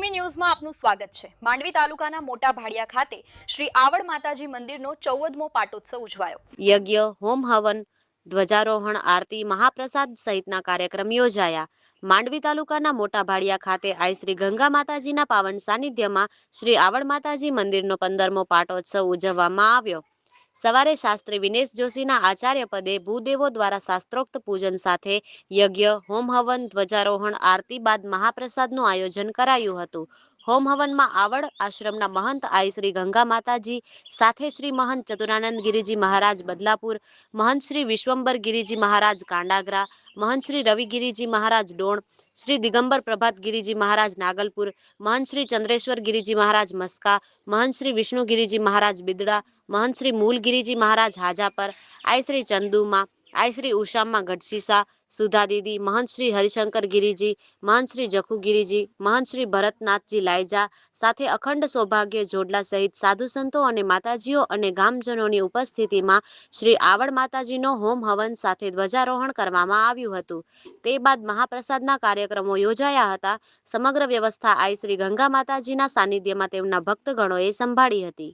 દેવભૂમિ ન્યૂઝમાં આપનું સ્વાગત છે। માંડવી તાલુકાના મોટા ભાડિયા ખાતે શ્રી આવડ માતાજી મંદિરનો 14મો પાટોત્સવ ઉજવાયો। યજ્ઞ, હોમ હવન, ધ્વજારોહણ, આરતી, મહાપ્રસાદ સહિતના કાર્યક્રમ યોજાયા। માંડવી તાલુકાના મોટા ભાડિયા ખાતે આઈ શ્રી ગંગા માતાજીના પાવન સાનિધ્યમાં શ્રી આવડ માતાજી મંદિરનો 15મો પાટોત્સવ ઉજવવામાં આવ્યો। સવારે શાસ્ત્રી વિનેશ જોશીના આચાર્ય પદે ભૂદેવો દ્વારા શાસ્ત્રોક્ત પૂજન સાથે યજ્ઞ, હોમ હવન, ધ્વજારોહણ, આરતી બાદ મહાપ્રસાદનું આયોજન કરાયું હતું। હોમ હવનમાં આવડ આશ્રમના મહંત આઈ શ્રી ગંગા માતાજી સાથે શ્રી મહંત ચતુરાનંદ ગિરિજી મહારાજ બદલાપુર, મહંત શ્રી વિશ્વંબર ગિરિજી મહારાજ કાંડાગરા, મહંત શ્રી રવિ ગિરિજી મહારાજ ડોણ, શ્રી દિગંબર પ્રભાત ગિરિજી મહારાજ નાગલપુર, મહંત શ્રી ચંદ્રેશ્વર ગિરિજી મહારાજ મસ્કા, મહંત શ્રી વિષ્ણુ ગિરિજી મહારાજ બિદડા, મહંત શ્રી મૂલ ગિરિજી મહારાજ હાજાપર, આઈ શ્રી ચંદુમા, આઈ શ્રી ઉષામ્મા ગઢશીસા, સુધા દીદી, મહંત શ્રી હરિશંકર ગિરિજી, મહંત શ્રી જખુ ગિરિજી, મહંત શ્રી ભરતનાથજી લાયજા સાથે અખંડ સૌભાગ્ય જોડલા સહિત સાધુ સંતો અને માતાજીઓ અને ગામજનોની ઉપસ્થિતિમાં શ્રી આવડ માતાજીનો હોમ હવન સાથે ધ્વજારોહણ કરવામાં આવ્યું હતું। તે બાદ મહાપ્રસાદના કાર્યક્રમો યોજાયા હતા। સમગ્ર વ્યવસ્થા આઈ શ્રી ગંગા માતાજીના સાનિધ્યમાં તેમના ભક્તગણોએ સંભાળી હતી।